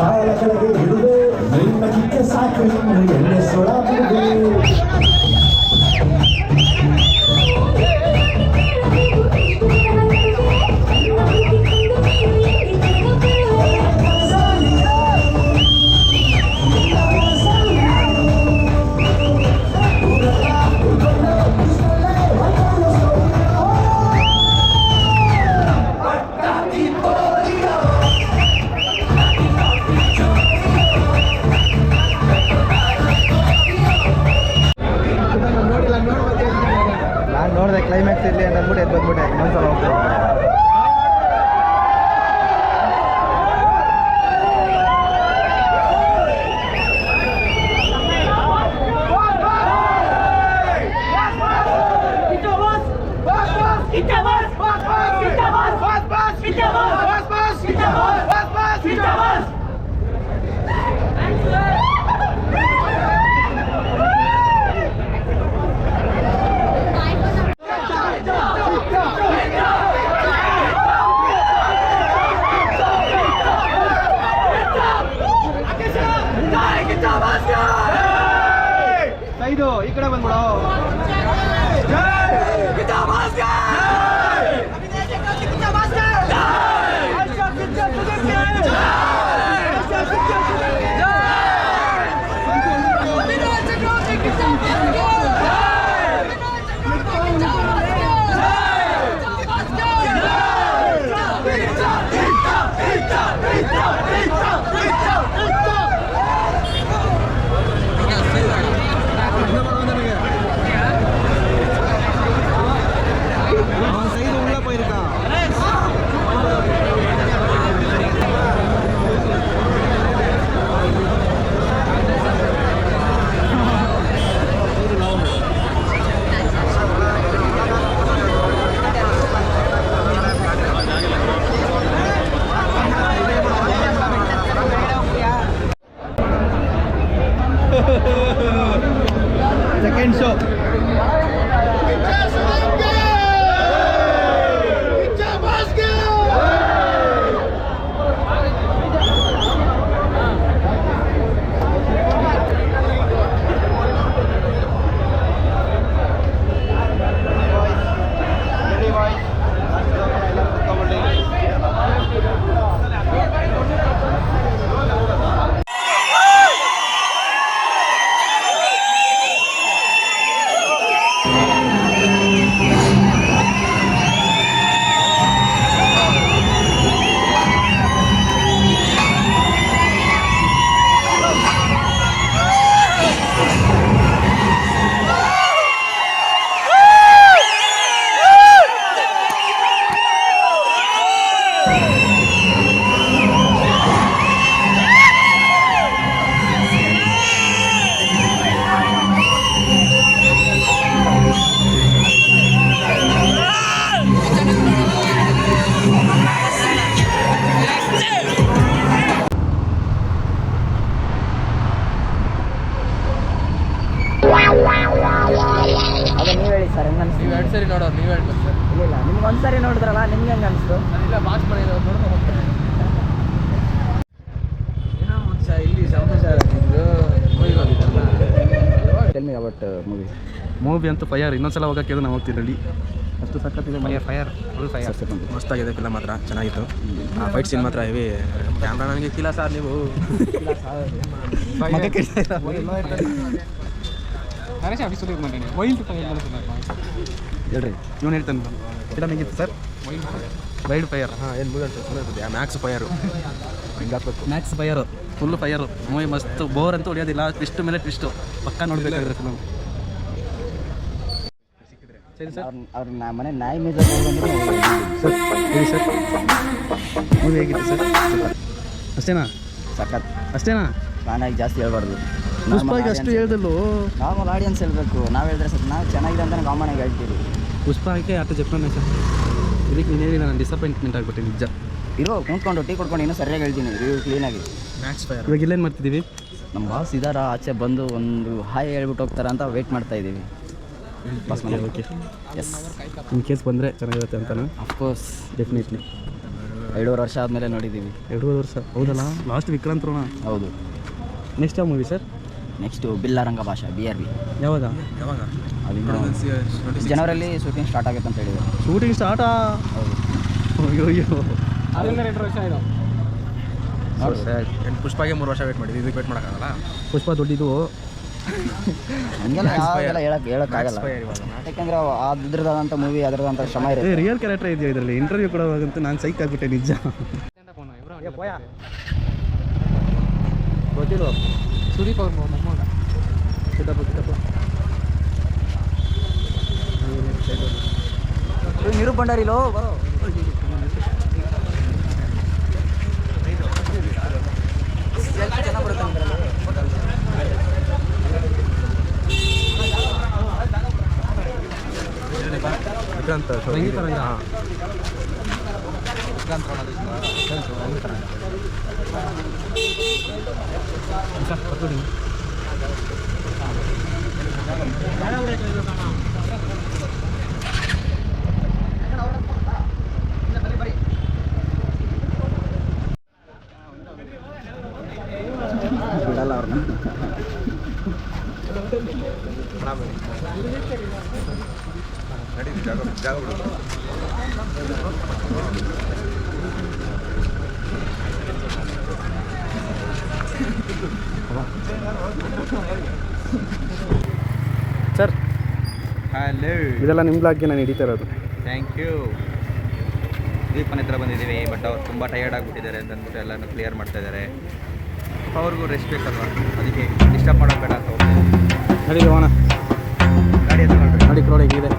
ಕಾಲ ಕೆಳಗೆ ಹಿಡಿದು ನಿನ್ನ ಕಿಕ್ಕೆ ಸಾಕು ಎಣ್ಣೆ ಸೊಳ ನೋಡಿದೆ ಕ್ಲೈಮ್ಯಾಕ್ಸ್ ಇರಲಿ ಅಂತ ಅಂದ್ಬಿಟ್ಟು ಎದ್ದು ಬಂದ್ಬಿಟ್ಟೆ ಇನ್ನೊಂದ್ಸಲ ಹೋಗ್ತೀವಿ. ಇದು ಈ ಕಡೆ ಬಂದ್ಬಿಡೋ. Second show. ನೀವು 2 ಸರಿ ನೋಡೋರು, ನೀವು ಹೇಳ್ಬೇಕು ಸರ್. ಇಲ್ಲ ನಿಮ್ಗೆ ಒಂದ್ಸರಿ ನೋಡಿದ್ರಲ್ಲ, ನಿಮ್ಗೆ ಹೆಂಗೆ ಅನಿಸ್ತು? ಇಲ್ಲ ಪಾಸ್ ಮಾಡಿದ್ರು ನೋಡ್ಕೊಂಡು ಹೋಗ್ತಾರೆ. ಏನೋ ಒಂದು ಇಲ್ಲಿ ಸಮಾಚಾರ ಮೂವಿಗೆ ಹೋಗಿದ್ದಲ್ಲ. ಟೆಲ್ ಮಿ ಅಬೌಟ್ ಮೂವಿ ಅಂತೂ ಫೈರ್. ಇನ್ನೊಂದ್ಸಲ ಹೋಗೋಕ್ಕೆ ನಾವು ಹೋಗ್ತೀವಿ ರೆಡಿ. ಅಷ್ಟು ಸಖತ್ತಿದೆ. Fire full fire. ಮಸ್ತಾಗಿದೆ ಫಿಲಮ್ ಮಾತ್ರ, ಚೆನ್ನಾಗಿತ್ತು. ಫೈಟ್ ಸೀನ್ ಮಾತ್ರ ಹೆವಿ. ಕ್ಯಾಮ್ರಾ ನನಗೆ ಕಿಲ್ಲ ಸರ್ ನೀವು. ಹೇಳ್ರಿ, ಇವನು ಹೇಳ್ತಾನೆ ಫಿಲಮ್ ಹೇಗಿತ್ತು ಸರ್? Wild fire. ಹಾಂ, ಏನು ಮೂವಿ ಅಂತ ಮ್ಯಾಕ್ಸ್ ಫೈರು. ಹಿಂಗೆ ಹಾಕ್ಬೇಕು. Max fire, full fire movie. ಮಸ್ತ್ ಬೋರ್ ಅಂತೂ ಹೊಡೆಯೋದಿಲ್ಲ. ಟ್ವಿಸ್ಟ್ ಮೇಲೆ ಟ್ವಿಸ್ಟು ಪಕ್ಕ ನೋಡಬೇಕಾದ್ರೆ ಫಿಲಮ್. ಸರಿ ಸರ್, ಅವ್ರ ಮನೆ ನಾಯಿ ಮೇಜರ್ ಸರ್ ಹೇಳಿ ಸರ್. ಮೂವಿ ಹೇಗಿತ್ತು ಸರ್? ಅಷ್ಟೇನಾ? ಸಖತ್. ಅಷ್ಟೇನಾ? ನಾನಾಗಿ ಜಾಸ್ತಿ ಹೇಳ್ಬಾರ್ದು. ಪುಷ್ಪಾಗಿ ಅಷ್ಟು ಹೇಳ್ದಲ್ಲೋ. ನಾರ್ಮಲ್ ಆಡಿಯನ್ಸ್ ಹೇಳಬೇಕು. ನಾವು ಹೇಳಿದ್ರೆ ಸರ್ ನಾವು ಚೆನ್ನಾಗಿದೆ ಅಂತ ಕಾಮನ್ ಆಗಿ ಹೇಳ್ತೀವಿ. ಪುಷ್ಪಾಗೆ ಅಷ್ಟು ಜಪ್ಪಾನೆ ಸರ್. ಇದಕ್ಕೆ ನೀನು ಹೇಳಿಲ್ಲ, ನಾನು ಡಿಸಪಾಯಿಂಟ್ಮೆಂಟ್ ಆಗ್ಬಿಟ್ಟೆ ನಿಜ. ಇರೋ ಕುಂತ್ಕೊಂಡು ಟೀ ಕೊಡ್ಕೊಂಡು ಇನ್ನೂ ಸರಿಯಾಗಿ ಹೇಳ್ತೀನಿ ರಿವ್ಯೂ ಕ್ಲೀನಾಗಿ. Max fire. ಇವಾಗ ಇಲ್ಲೇನು ಮಾಡ್ತಿದ್ದೀವಿ? ನಮ್ಮ ಬಾಸ್ ಇದಾರ, ಆಚೆ ಬಂದು ಒಂದು ಹಾಯ್ ಹೇಳ್ಬಿಟ್ಟು ಹೋಗ್ತಾರ ಅಂತ ವೆಯ್ಟ್ ಮಾಡ್ತಾ ಇದ್ದೀವಿ. ಬಾಸ್ ಮನೆ. Okay, S. ಇನ್ ಕೇಸ್ ಬಂದರೆ ಚೆನ್ನಾಗಿರುತ್ತೆ ಅಂತಾನು. Of course, definitely. 2.5 ವರ್ಷ ಆದಮೇಲೆ ನೋಡಿದ್ದೀವಿ. 2 ವರ್ಷ ಹೌದಲ್ಲ, ಲಾಸ್ಟ್ ವಿಕ್ರಾಂತ್ ರೋಣ. ಹೌದು. ನೆಕ್ಸ್ಟ್ ಯಾವ ಮೂವಿ ಸರ್? ನೆಕ್ಸ್ಟು ಬಿಲ್ಲಾರಂಗ ಭಾಷಾ BRB. ಯಾವಾಗ? ಅದು ಜನವರಲ್ಲಿ ಶೂಟಿಂಗ್ ಸ್ಟಾರ್ಟ್ ಆಗುತ್ತೆ ಅಂತ ಹೇಳಿದ್ದಾರೆ. ಶೂಟಿಂಗ್ ಸ್ಟಾರ್ಟಾ? ಹೌದು. ಅಯ್ಯೋ ಅಯ್ಯೋ, ಅದರಿಂದ 2 ವರ್ಷ ಆಯಿತು. ಪುಷ್ಪಾಗೆ 3 ವರ್ಷ ವೇಟ್ ಮಾಡಿದ್ವಿ, ಇದಕ್ಕೆ ವೇಟ್ ಮಾಡೋಕ್ಕಾಗಲ್ಲ. ಪುಷ್ಪ ದೊಡ್ಡಿದ್ದು ಹಂಗೆಲ್ಲ ಯಾವಾಗೆಲ್ಲ ಹೇಳೋಕ್ಕಾಗಲ್ಲ, ಯಾಕೆಂದರೆ ಅದ್ರದ್ದಾದಂಥ ಮೂವಿ ಅದರದಂಥ ಶ್ರಮ ಇರುತ್ತೆ. ರಿಯಲ್ ಕ್ಯಾರೆಕ್ಟರ್ ಇದೆಯಾ ಇದರಲ್ಲಿ? ಇಂಟರ್ವ್ಯೂ ಕೊಡೋವಾಗಂತೂ ನಾನು ಸೈಕ್ ಆಗ್ಬಿಟ್ಟೆ ನಿಜ. ಗೊತ್ತಿಲ್ಲ, ಸುದೀಪ್ ಅವ್ರ ಮೊಮ್ಮಗ. ನೀರು ಬಂಡಾರಿಲೋ ಬರೋ. ವಿಕ್ರಾಂತ್ ಬಿಡಲ್ಲ ಅವ್ರನ್ನ. ಸರ್, ಹಲೋ, ಇದೆಲ್ಲ ನಿಮ್ಮ ಬ್ಲಾಗ್ಗೆ ನಾನು ಹಿಡಿತಾ ಇರೋದು. Thank you. ದೀಪನ ಹತ್ರ ಬಂದಿದ್ದೀವಿ, ಬಟ್ ಅವ್ರು ತುಂಬ ಟಯರ್ಡ್ ಆಗಿಬಿಟ್ಟಿದ್ದಾರೆ ಅಂತ ಅಂದ್ಬಿಟ್ಟು ಎಲ್ಲನೂ ಕ್ಲಿಯರ್ ಮಾಡ್ತಾ ಇದ್ದಾರೆ. ಅವ್ರಿಗೂ ರೆಸ್ಟ್ ಬೇಕಲ್ವ, ಅದಕ್ಕೆ ಡಿಸ್ಟರ್ಬ್ ಮಾಡೋದು ಬೇಡ ಅಂತ ಹೋಗ್ತಾ ಇದ್ದೀವಿ. ನಡಿ ಹೋಗೋಣ, ಗಾಡಿ ಹತ್ರ ನಡಿ ಕ್ರೋಡ್ ಹೇಗಿದೆ.